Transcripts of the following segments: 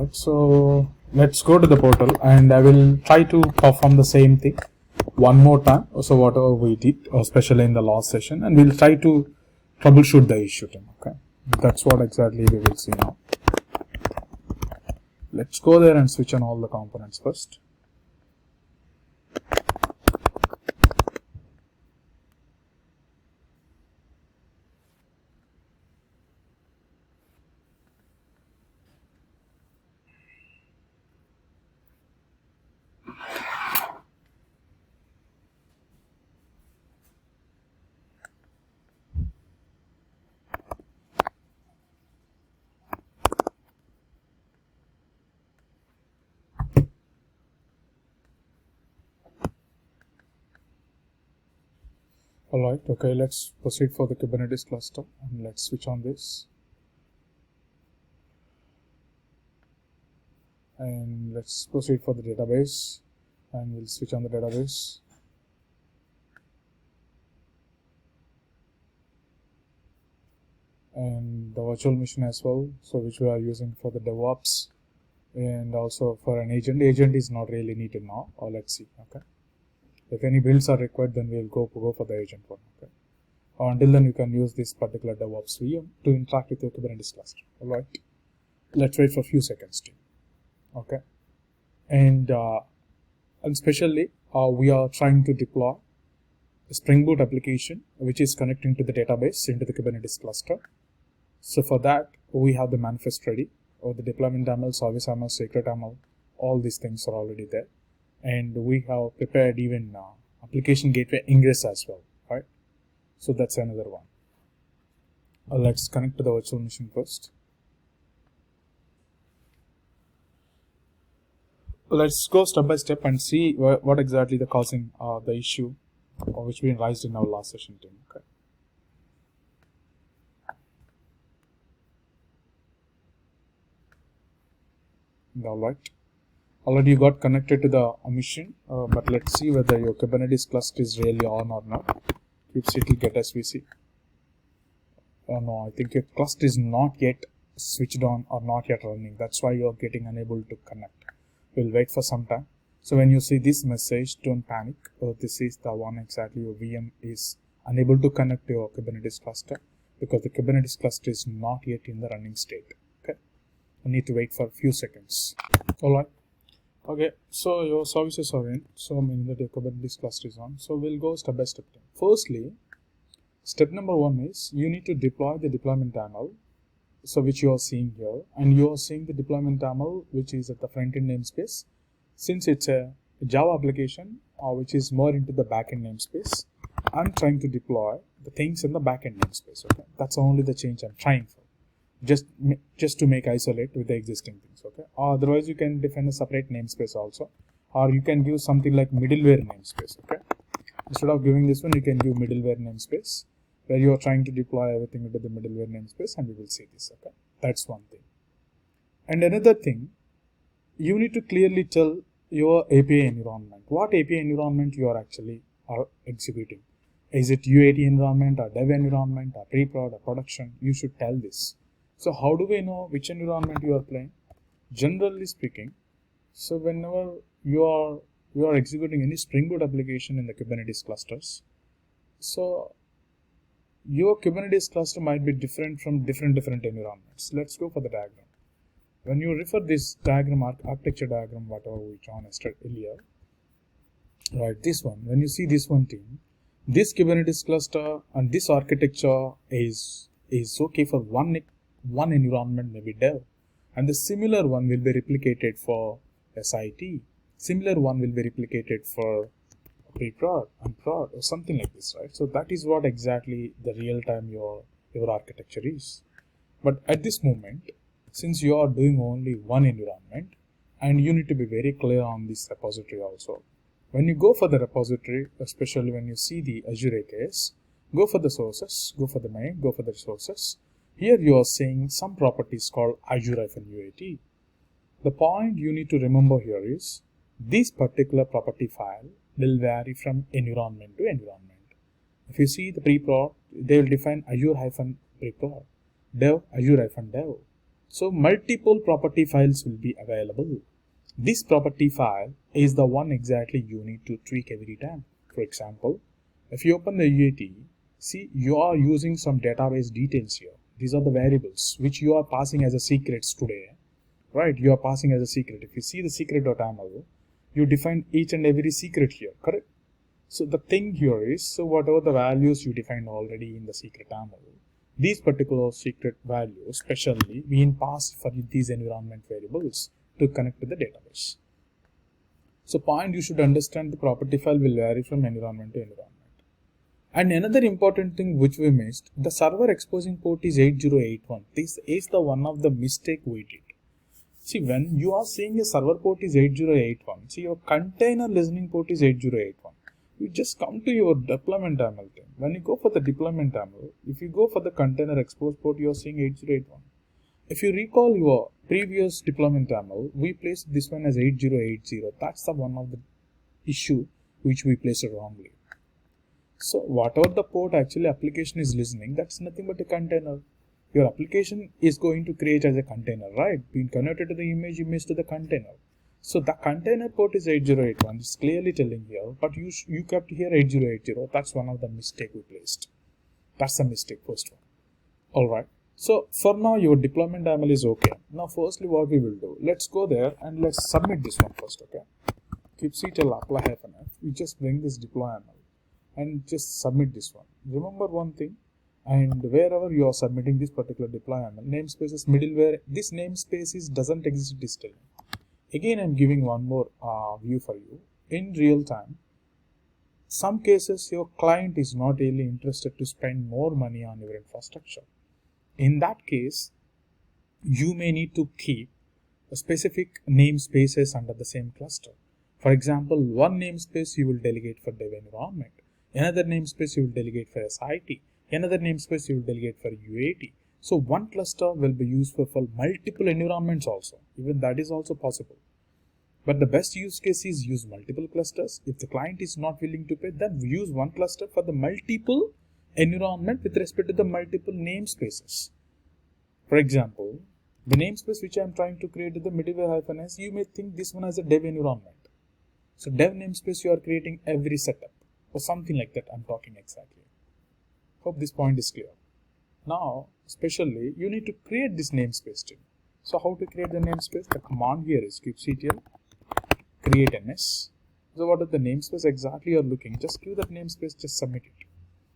Alright, so let's go to the portal and I will try to perform the same thing one more time. So whatever we did, especially in the last session, and we'll try to troubleshoot the issue. Okay, that's what exactly we will see now. Let's go there and switch on all the components first. Alright, okay, let's proceed for the Kubernetes cluster and let's switch on this. And let's proceed for the database and we'll switch on the database. And the virtual machine as well, so which we are using for the DevOps and also for an agent. Agent is not really needed now, or let's see. Okay, if any builds are required, then we'll go for the agent one. Okay, until then you can use this particular DevOps VM to interact with your Kubernetes cluster. All right, let's wait for a few seconds too. Okay, and especially we are trying to deploy a Spring Boot application which is connecting to the database into the Kubernetes cluster. So for that we have the manifest ready, or the deployment YAML, service YAML, secret YAML, all these things are already there. And we have prepared even application gateway ingress as well, right? So that's another one. Let's connect to the virtual machine first. Let's go step by step and see what exactly the causing the issue which we raised in our last session team. Okay. Alright. Already you got connected to the machine, but let's see whether your Kubernetes cluster is really on or not. Keeps it will get SVC. No, I think your cluster is not yet switched on or not yet running. That's why you're getting unable to connect. We'll wait for some time. So when you see this message, don't panic. This is the one exactly your VM is unable to connect to your Kubernetes cluster because the Kubernetes cluster is not yet in the running state. Okay, you need to wait for a few seconds. Alright. Okay, so your services are in, so meaning that your Kubernetes cluster is on. So we'll go step by step. Firstly, step number one is you need to deploy the deployment YAML, so which you are seeing here, and you are seeing the deployment YAML which is at the front end namespace. Since it's a Java application which is more into the backend namespace, I'm trying to deploy the things in the backend namespace. Okay, that's only the change I'm trying for. Just to make isolate with the existing things. Okay, otherwise you can define a separate namespace also, or you can give something like middleware namespace. Okay, instead of giving this one, you can give middleware namespace where you are trying to deploy everything into the middleware namespace, and we will see this. Okay, that's one thing. And another thing, you need to clearly tell your API environment, what API environment you are actually executing. Is it UAT environment or dev environment or pre-prod or production? You should tell this. So how do we know which environment you are playing? Generally speaking, so whenever you are executing any Spring Boot application in the Kubernetes clusters, so your Kubernetes cluster might be different from different environments. Let's go for the diagram. When you refer this diagram, architecture diagram, whatever we drawn earlier, right, this one, when you see this one thing, this Kubernetes cluster and this architecture is okay for one environment, maybe dev, and the similar one will be replicated for SIT, similar one will be replicated for pre-prod and prod or something like this, right? So that is what exactly the real time your architecture is. But at this moment, since you are doing only one environment, and you need to be very clear on this repository also. When you go for the repository, especially when you see the Azure AKS, go for the sources, go for the main, go for the resources. Here you are seeing some properties called Azure-UAT. The point you need to remember here is this particular property file will vary from environment to environment. If you see the pre-prod, they will define Azure-pre-prod, dev, Azure-dev. So multiple property files will be available. This property file is the one exactly you need to tweak every time. For example, if you open the UAT, see you are using some database details here. These are the variables which you are passing as a secrets today, right? You are passing as a secret. If you see the secret.yaml, you define each and every secret here, correct? So the thing here is, so whatever the values you defined already in the secret YAML, these particular secret values specially being passed for these environment variables to connect to the database. So point you should understand, the property file will vary from environment to environment. And another important thing which we missed, the server exposing port is 8081. This is the one of the mistake we did. See, when you are saying a server port is 8081, see your container listening port is 8081. You just come to your deployment YAML thing. When you go for the deployment YAML, if you go for the container expose port, you are seeing 8081. If you recall your previous deployment YAML, we placed this one as 8080. That's the one of the issue which we placed wrongly. So whatever the port actually application is listening, that's nothing but a container. Your application is going to create as a container, right? Being connected to the image to the container. So the container port is 8081. It's clearly telling here, but you kept here 8080. That's one of the mistake we placed. That's the mistake, first one. Alright. So for now your deployment YAML is okay. Now firstly what we will do, let's go there and let's submit this one first, okay? kubectl apply-f. We just bring this deploy YAML and just submit this one. Remember one thing, and wherever you are submitting this particular deploy YAML, namespaces middleware, this namespace doesn't exist still. Again, I'm giving one more view for you. In real time, some cases your client is not really interested to spend more money on your infrastructure. In that case, you may need to keep specific namespaces under the same cluster. For example, one namespace you will delegate for dev environment, another namespace you will delegate for SIT, another namespace you will delegate for UAT. So one cluster will be used for multiple environments also. Even that is also possible. But the best use case is use multiple clusters. If the client is not willing to pay, then use one cluster for the multiple environment with respect to the multiple namespaces. For example, the namespace which I am trying to create is the middleware-s, you may think this one as a dev environment. So dev namespace you are creating every setup or something like that. I'm talking exactly. Hope this point is clear. Now, especially, you need to create this namespace too. So how to create the namespace? The command here is kubectl create ns. So what is the namespace exactly you're looking? Just give that namespace, just submit it.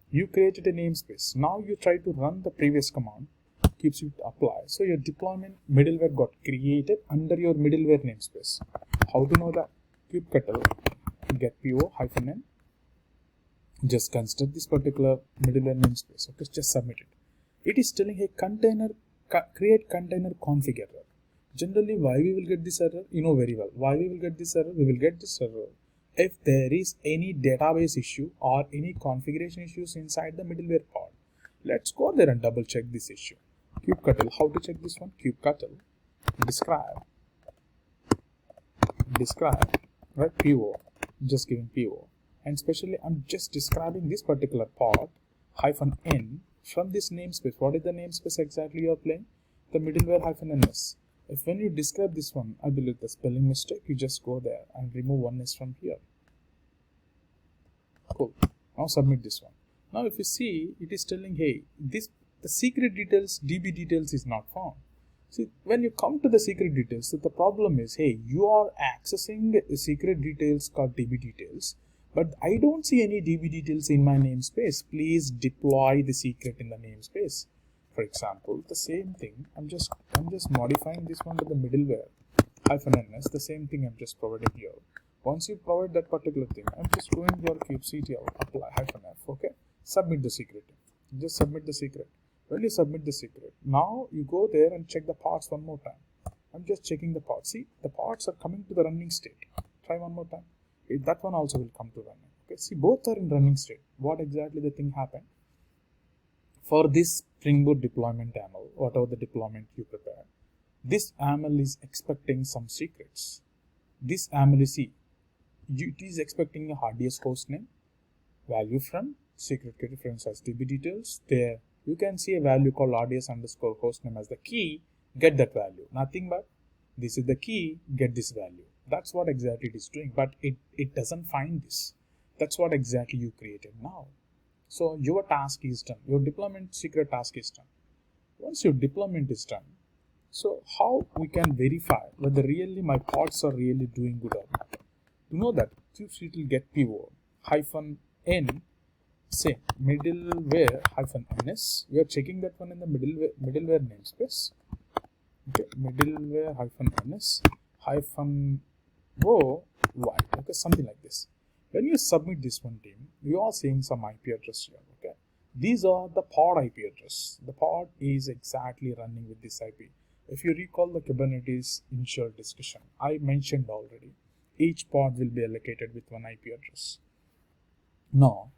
You created a namespace. Now you try to run the previous command, kubectl apply. So your deployment middleware got created under your middleware namespace. How to know that? kubectl get po -n. Just consider this particular middleware namespace. Okay, just submit it. It is telling a container, create container config error. Generally, why we will get this error? You know very well. Why we will get this error? We will get this error if there is any database issue or any configuration issues inside the middleware pod. Let's go there and double check this issue. kubectl, how to check this one? kubectl describe, right? po, just giving po. And especially I'm just describing this particular pod -n from this namespace. What is the namespace exactly you are playing? The middleware -ns. If when you describe this one, I believe the spelling mistake, you just go there and remove one s from here. Cool. Now submit this one. Now if you see, it is telling, hey, the secret details, DB details is not found. See, when you come to the secret details, so the problem is, hey, you are accessing secret details called DB details, but I don't see any DB details in my namespace. Please deploy the secret in the namespace. For example, the same thing, I'm just modifying this one to the middleware -ns, the same thing I'm just providing here. Once you provide that particular thing, I'm just going here kubectl apply -f, okay? Submit the secret. Just submit the secret. When you submit the secret, now you go there and check the parts one more time. I'm just checking the parts. See, the parts are coming to the running state. Try one more time. That one also will come to running. Okay, see, both are in running state. What exactly the thing happened? For this Spring Boot deployment YAML, whatever the deployment you prepare, this YAML is expecting some secrets. This YAML is, see, it is expecting a RDS hostname, value from, secret key reference as DB details. There you can see a value called RDS underscore hostname as the key, get that value. Nothing but this is the key, get this value. That's what exactly it is doing, but it doesn't find this. That's what exactly you created now. So your task is done. Your deployment secret task is done. Once your deployment is done, so how we can verify whether really my pods are really doing good or not? To know that, it will get pivot -n, say middleware -ns. We are checking that one in the middleware namespace. Okay, middleware -ns -o y. Okay, something like this. When you submit this one, team, you are seeing some IP address here. Okay, these are the pod IP address. The pod is exactly running with this IP. If you recall the Kubernetes initial discussion, I mentioned already, each pod will be allocated with one IP address. Now,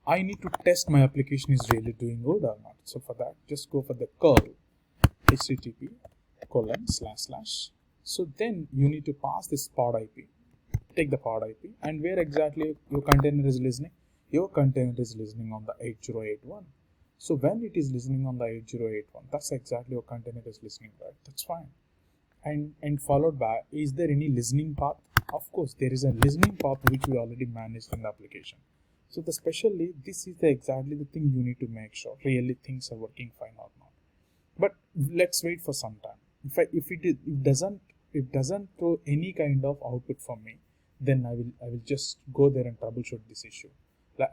I need to test my application is really doing good or not. So for that, just go for the curl http:// So then you need to pass this pod IP. Take the pod IP, and where exactly your container is listening? Your container is listening on the 8081. So when it is listening on the 8081, that's exactly your container is listening, right? That's fine. And followed by, is there any listening path? Of course, there is a listening path which we already managed in the application. So especially this is exactly the thing you need to make sure really things are working fine or not. But let's wait for some time. If it doesn't throw any kind of output for me, then I will just go there and troubleshoot this issue. Like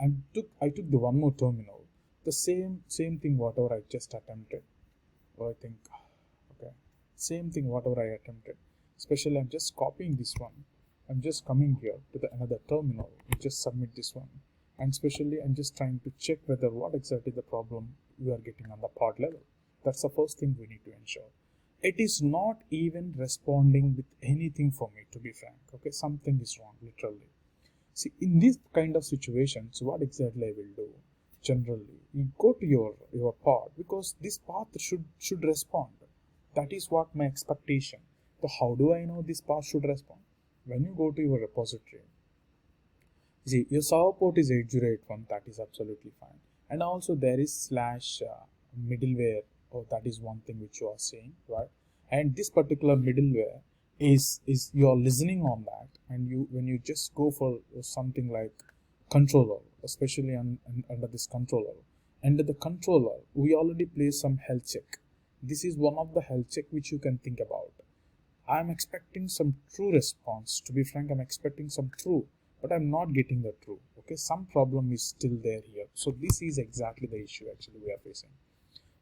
I took the one more terminal, the same thing whatever I just attempted. Or I think, okay, same thing whatever I attempted. Especially I'm just copying this one. I'm just coming here to the another terminal. You just submit this one, and especially I'm just trying to check whether what exactly the problem we are getting on the pod level. That's the first thing we need to ensure. It is not even responding with anything for me, to be frank. Okay, something is wrong, literally. See, in these kind of situations, what exactly I will do? Generally, you go to your pod, because this path should respond. That is what my expectation. So how do I know this path should respond? When you go to your repository, see, your server port is 8081, that is absolutely fine. And also there is / middleware. Oh, that is one thing which you are saying, right? And this particular middleware is you're listening on that, and when you just go for something like controller, especially under this controller, under the controller we already place some health check. This is one of the health check which you can think about. I'm expecting some true response. To be frank, I'm expecting some true, but I'm not getting the true. Okay, some problem is still there here. So this is exactly the issue actually we are facing.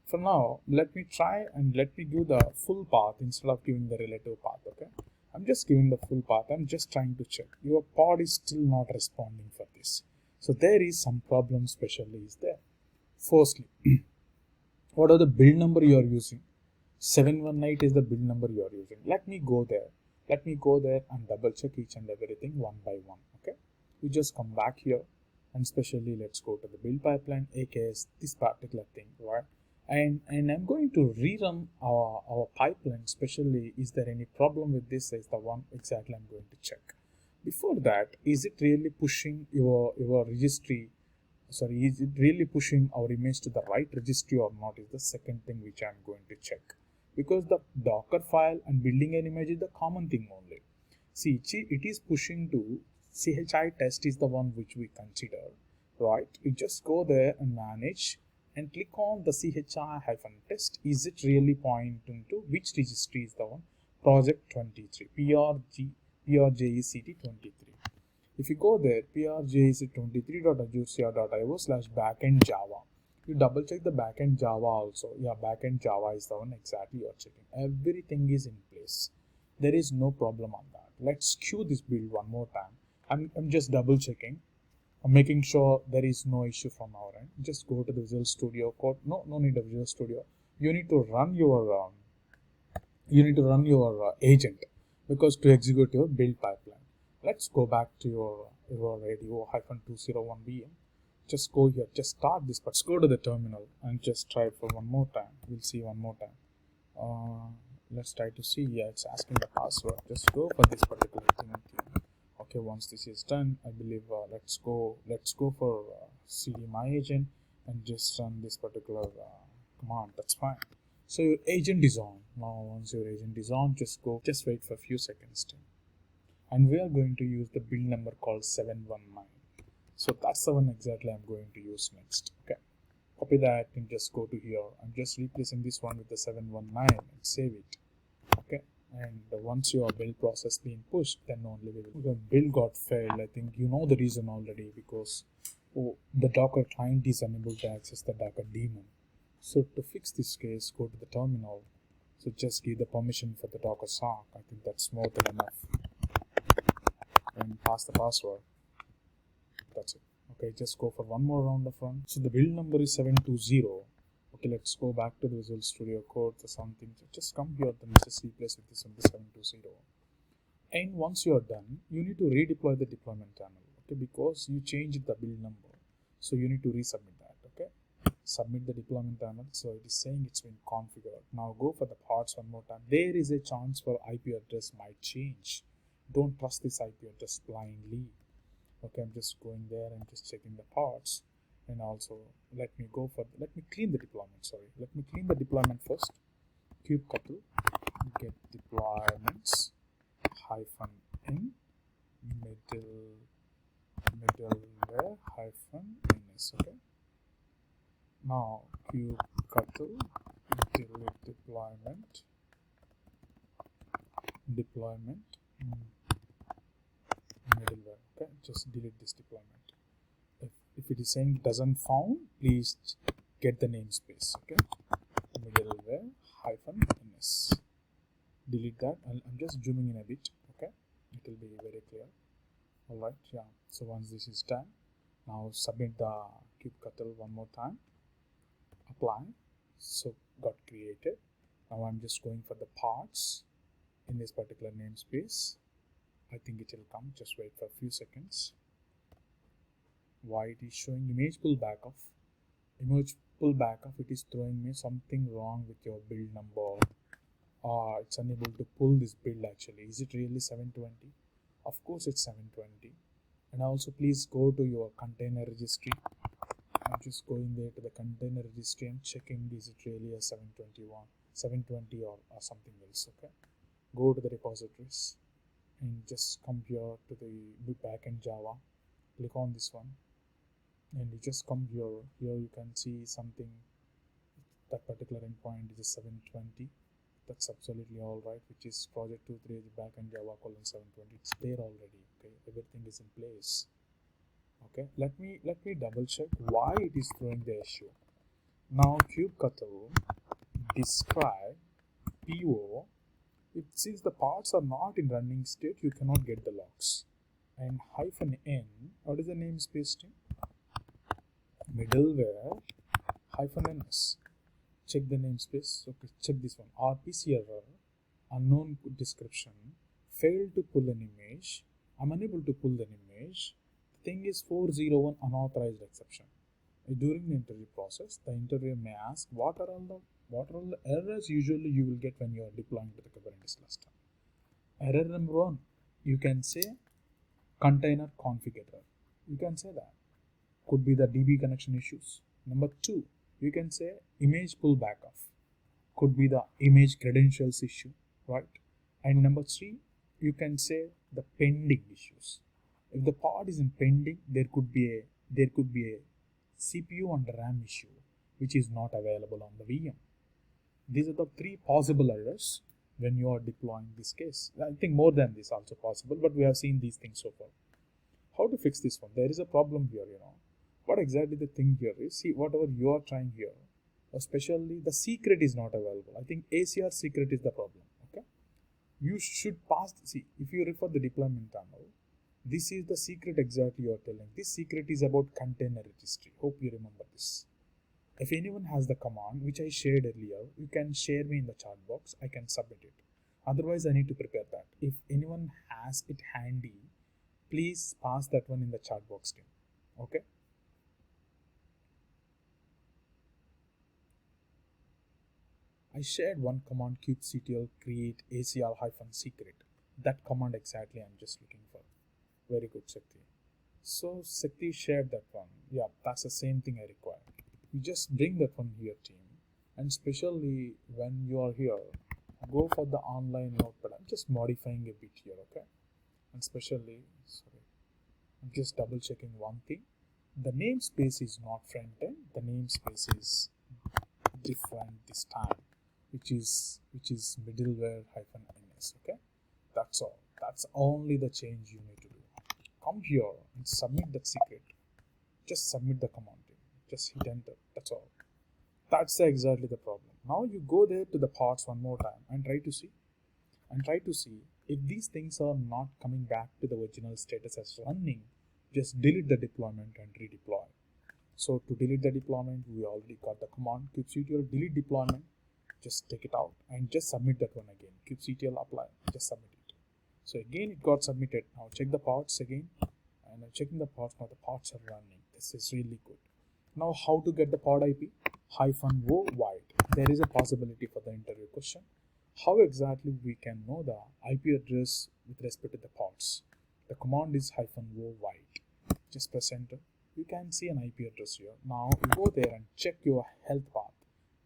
For now, let me try and let me give the full path instead of giving the relative path. Okay, I'm just giving the full path. I'm just trying to check. Your pod is still not responding for this. So there is some problem especially is there. Firstly, what are the build number you are using? 718 is the build number you are using. Let me go there. Let me go there and double check each and everything one by one. Okay, you just come back here, and especially let's go to the build pipeline, AKS, this particular thing, right? And I'm going to rerun our pipeline. Especially, is there any problem with this? Is the one exactly I'm going to check. Before that, is it really pushing your registry? Sorry, is it really pushing our image to the right registry or not? Is the second thing which I'm going to check. Because the Docker file and building an image is the common thing only. See, it is pushing to CHI test is the one which we consider, right? You just go there and manage and click on the CHI-test. Is it really pointing to which registry is the one? Project 23, PRJECT23. If you go there, prjec23.azure.io/backend-java. You double check the backend Java also. Yeah, backend Java is the one exactly you're checking. Everything is in place. There is no problem on that. Let's queue this build one more time. I'm just double checking. I'm making sure there is no issue from our end. Just go to the Visual Studio Code. No need of Visual Studio. You need to run your agent, because to execute your build pipeline. Let's go back to your radio -201 VM. Just go here, just start this, but go to the terminal and just try for one more time. We'll see one more time. Let's try to see. Yeah, it's asking the password. Just go for this particular thing. Okay, once this is done, I believe let's go for cd my agent and just run this particular command. That's fine. So your agent is on. Now once your agent is on, just wait for a few seconds. And we are going to use the build number called 719. So that's the one exactly I'm going to use next. Okay, copy that and just go to here. I'm just replacing this one with the 719 and save it. Okay, and once your build process being pushed, then only the build got failed. I think you know the reason already, because the Docker client is unable to access the Docker daemon. So to fix this case, go to the terminal. So just give the permission for the Docker sock. I think that's more than enough. And pass the password. That's it. Okay, just go for one more round of run. So the build number is 720. Okay, let's go back to the Visual Studio Code or something. So just come here, then just replace with this on the 720. And once you're done, you need to redeploy the deployment channel. Okay, because you changed the build number. So you need to resubmit that. Okay, submit the deployment channel. So it is saying it's been configured. Now go for the parts one more time. There is a chance for IP address might change. Don't trust this IP address blindly. Okay, I'm just going there and just checking the parts. And also let me clean the deployment. Let me clean the deployment first. Kubectl get deployments -in middleware -ns. Okay, now kubectl delete deployment middleware. Okay, just delete this deployment. If it is saying doesn't found, please get the namespace. Okay, middleware -ns. Delete that. I'm just zooming in a bit. Okay, it will be very clear. All right, yeah. So once this is done, now submit the kubectl one more time. Apply. So got created. Now I'm just going for the parts in this particular namespace. I think it will come. Just wait for a few seconds. Why it is showing image pull back off? It is throwing me something wrong with your build number. It's unable to pull this build actually. Is it really 720? Of course it's 720. And also please go to your container registry. I'm just going there to the container registry and checking is it really a 720 or something else. Okay, go to the repositories and just come here to the backend Java. Click on this one and you just come here. Here you can see something. That particular endpoint is a 720. That's absolutely all right, which is project 23 backend Java :720. It's there already. Okay, everything is in place. Okay, let me double check why it is throwing the issue. Now kubectl describe PO. Since the parts are not in running state, you cannot get the logs. And -n, what is the namespace team? Middleware -ns. Check the namespace. Okay, check this one. RPC error, unknown description, failed to pull an image. I'm unable to pull an image. The thing is 401 unauthorized exception. During the interview process, the interviewer may ask what are all the errors usually you will get when you are deploying to the Kubernetes cluster. Error number 1, you can say container config error. You can say that. Could be the DB connection issues. Number 2, you can say image pull back off. Could be the image credentials issue, right? And number 3, you can say the pending issues. If the pod is in pending, there could be a CPU and RAM issue which is not available on the VM. These are the 3 possible errors when you are deploying this case. I think more than this also possible, but we have seen these things so far. How to fix this one? There is a problem here, What exactly the thing here is, see, whatever you are trying here, especially the secret is not available. I think ACR secret is the problem. Okay, you should pass. See, if you refer the deployment tunnel, this is the secret exactly you are telling. This secret is about container registry. Hope you remember this. If anyone has the command which I shared earlier, you can share me in the chat box. I can submit it. Otherwise, I need to prepare that. If anyone has it handy, please pass that one in the chat box team. Okay. I shared one command kubectl create ACR-secret. That command exactly I'm just looking for. Very good, Shakti. So Shakti shared that one. Yeah, that's the same thing I require. You just bring that one here, team, And especially when you are here, go for the online notepad. I'm just modifying a bit here, okay? And especially, sorry, I'm just double checking one thing. The namespace is not front end, the namespace is different this time, which is middleware -ns, okay? That's all. That's only the change you need to do. Come here and submit that secret. Just submit the command. Just hit enter. That's all. That's exactly the problem. Now you go there to the pods one more time and try to see if these things are not coming back to the original status as running. Just delete the deployment and redeploy. So to delete the deployment, we already got the command kubectl delete deployment. Just take it out and just submit that one again. kubectl apply. Just submit it. So again it got submitted. Now check the pods again, and I'm checking the pods. Now the pods are running. This is really good. Now how to get the pod IP? -o wide. There is a possibility for the interview question. How exactly we can know the IP address with respect to the pods? The command is -o wide. Just press enter. You can see an IP address here. Now you go there and check your health path.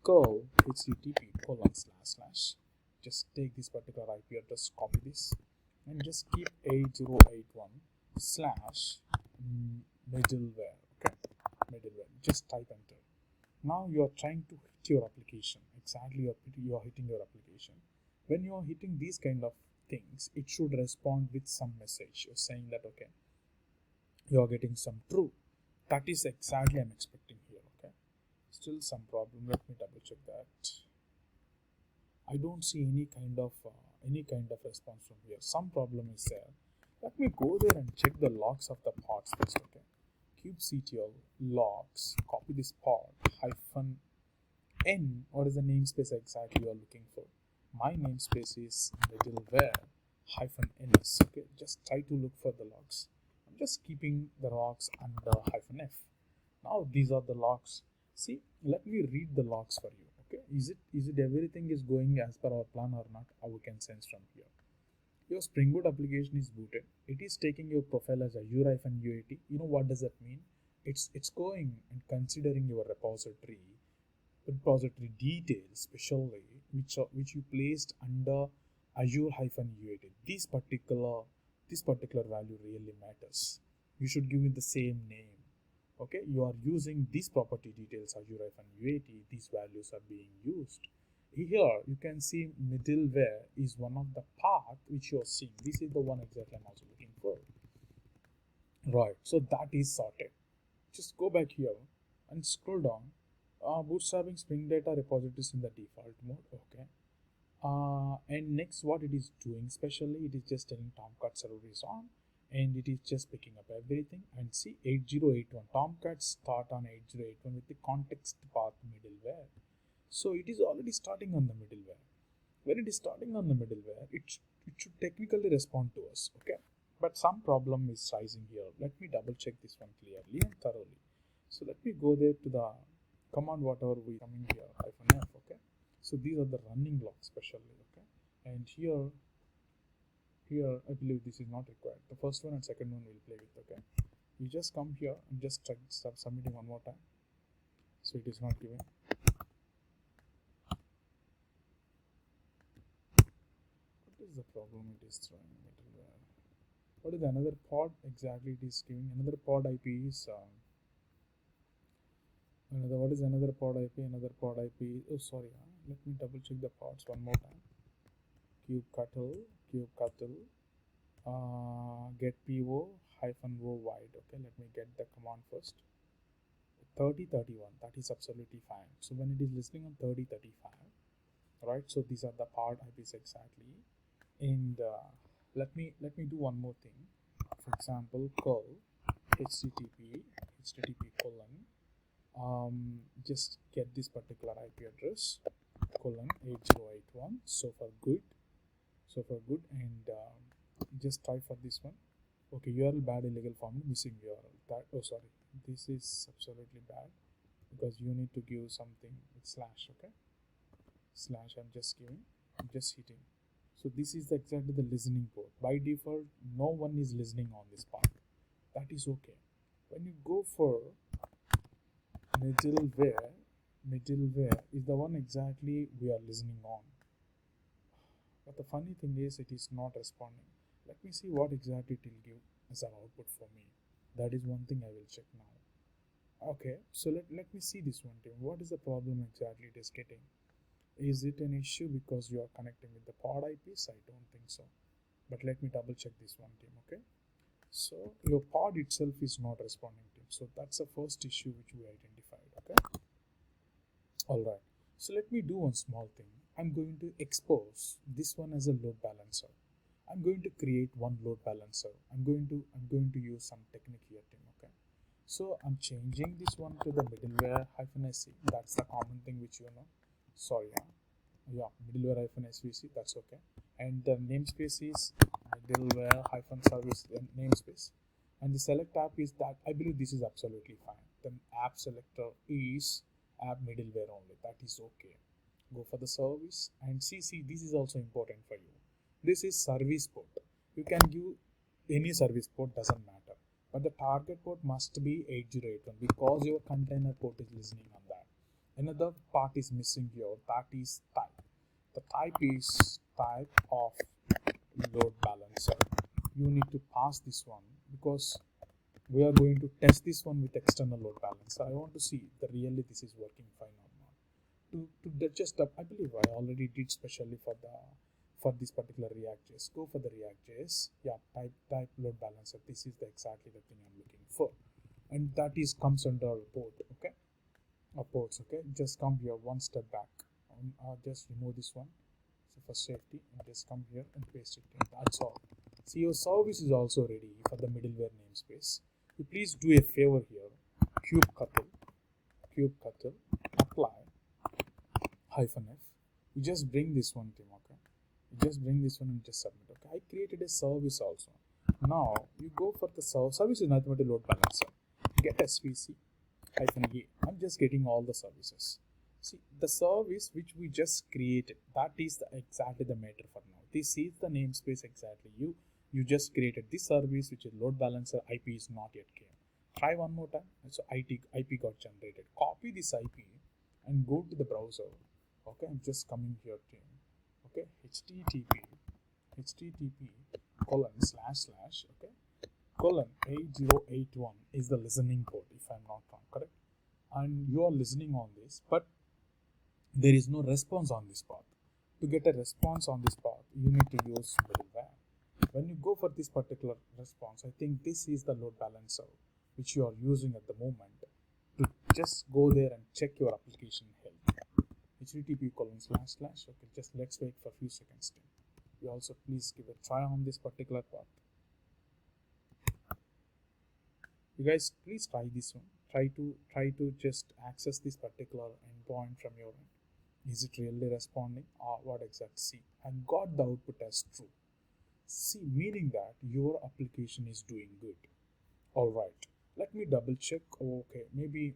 Curl http:// just take this particular IP address, copy this, and just keep 8081 slash middleware. Okay, middleware. Just type enter. Now you are trying to hit your application. Exactly, you are hitting your application. When you are hitting these kind of things, it should respond with some message. You're saying that okay, you are getting some true. That is exactly I'm expecting here. Okay, still some problem. Let me double check that. I don't see any kind of response from here. Some problem is there. Let me go there and check the logs of the pods first. Okay, kubectl logs. Copy this pod -n. What is the namespace exactly you are looking for? My namespace is middleware -ns. Okay, just try to look for the logs. I'm just keeping the logs under -f. Now these are the logs. See, let me read the logs for you. Okay, is it everything is going as per our plan or not? How we can sense from here. Your Spring Boot application is booted. It is taking your profile as Azure-UAT. You know what does that mean? It's going and considering your repository details, especially which you placed under Azure-UAT. This particular value really matters. You should give it the same name. Okay, you are using these property details Azure-UAT. These values are being used. Here you can see middleware is one of the path which you are seeing. This is the one exactly I'm also looking for. Right, so that is sorted. Just go back here and scroll down. Bootstrapping Spring Data repositories in the default mode. Okay. And next what it is doing specially, it is just telling Tomcat server is on, and it is just picking up everything. And see 8081 Tomcat start on 8081 with the context path middleware. So it is already starting on the middleware. When it is starting on the middleware, it should technically respond to us. Okay, but some problem is rising here. Let me double check this one clearly and thoroughly. So let me go there to the command whatever we coming here -f. Okay, so these are the running logs specially. Okay, and here I believe this is not required. The first one and second one we'll play with. Okay, you just come here and just try start submitting one more time. So it is not given. What is the problem it is throwing middleware? What is another pod exactly it is giving? Another pod IP is what is another pod IP? Another pod IP. Oh, sorry. Let me double check the pods one more time. kubectl get po -o wide. Okay, let me get the command first. 3031. That is absolutely fine. So when it is listening on 3035, right? So these are the pod IPs exactly. And let me do one more thing. For example, curl http just get this particular IP address :8081. So far good, and just try for this one. Okay, URL bad, illegal form, missing URL. That, oh sorry, this is absolutely bad because you need to give something with slash. Okay, slash. I'm just hitting. So this is exactly the listening port. By default, no one is listening on this part. That is okay. When you go for middleware, middleware is the one exactly we are listening on. But the funny thing is it is not responding. Let me see what exactly it will give as an output for me. That is one thing I will check now. Okay, so let me see this one thing. What is the problem exactly it is getting? Is it an issue because you are connecting with the pod IPs? I don't think so. But let me double check this one team, okay? So your pod itself is not responding team. So that's the first issue which we identified, okay? Alright, so let me do one small thing. I'm going to expose this one as a load balancer. I'm going to create one load balancer. I'm going to use some technique here team, okay? So I'm changing this one to the middleware -sc. That's the common thing which you know. Sorry, yeah, middleware -svc. That's okay. And the namespace is middleware -service namespace. And the select app is that I believe this is absolutely fine. The app selector is app middleware only. That is okay. Go for the service and see this is also important for you. This is service port. You can give any service port, doesn't matter. But the target port must be 8081 because your container port is listening on that. Another part is missing here, that is type. The type is type of load balancer. You need to pass this one because we are going to test this one with external load balancer. I want to see that really this is working fine or not. To just I believe I already did specially for this particular React.js. Go for the React.js. Yeah, type load balancer. This is exactly the thing I'm looking for, and that is comes under port. Okay, ports. Okay, just come here one step back. Just remove this one. So for safety, and just come here and paste it in. That's all. See, your service is also ready for the middleware namespace. You please do a favor here. kubectl apply -f. You just bring this one team, okay? You just bring this one and just submit. Okay, I created a service also. Now you go for the service is nothing but a load balancer. Get svc -a. I'm just getting all the services. See, the service which we just created, that is exactly the matter for now. This is the namespace exactly. You just created this service which is load balancer. IP is not yet came. Try one more time. So IP got generated. Copy this IP and go to the browser. Okay, I'm just coming here to okay, http :// okay, :8081 is the listening port if I'm not wrong, correct? And you are listening on this, but there is no response on this path. To get a response on this path, you need to use middleware. When you go for this particular response, I think this is the load balancer which you are using at the moment to just go there and check your application health. http :// okay, just let's wait for a few seconds. You also please give a try on this particular path. You guys please try this one. Try to just access this particular endpoint from your end. Is it really responding or what exactly? See, I got the output as true. See, meaning that your application is doing good. All right, let me double check. Okay, maybe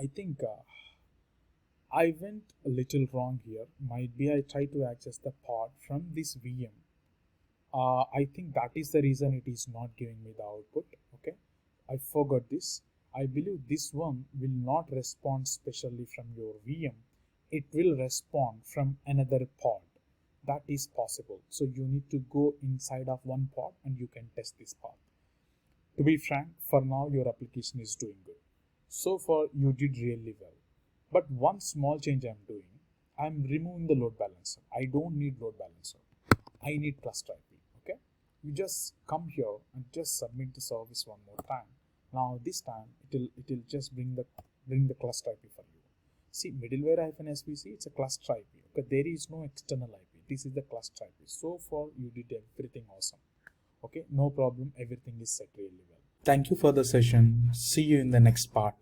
I think I went a little wrong here. Might be I tried to access the pod from this VM. I think that is the reason it is not giving me the output. Okay, I forgot this. I believe this one will not respond specially from your VM. It will respond from another pod. That is possible. So you need to go inside of one pod and you can test this pod. To be frank, for now your application is doing good. So far you did really well. But one small change I'm doing, I'm removing the load balancer. I don't need load balancer. I need cluster IP. Okay, you just come here and just submit the service one more time. Now this time it will just bring the cluster IP for you. See, middleware -svc, it's a cluster IP. Okay, there is no external IP. This is the cluster IP. So far you did everything awesome. Okay, no problem. Everything is set really well. Thank you for the session. See you in the next part.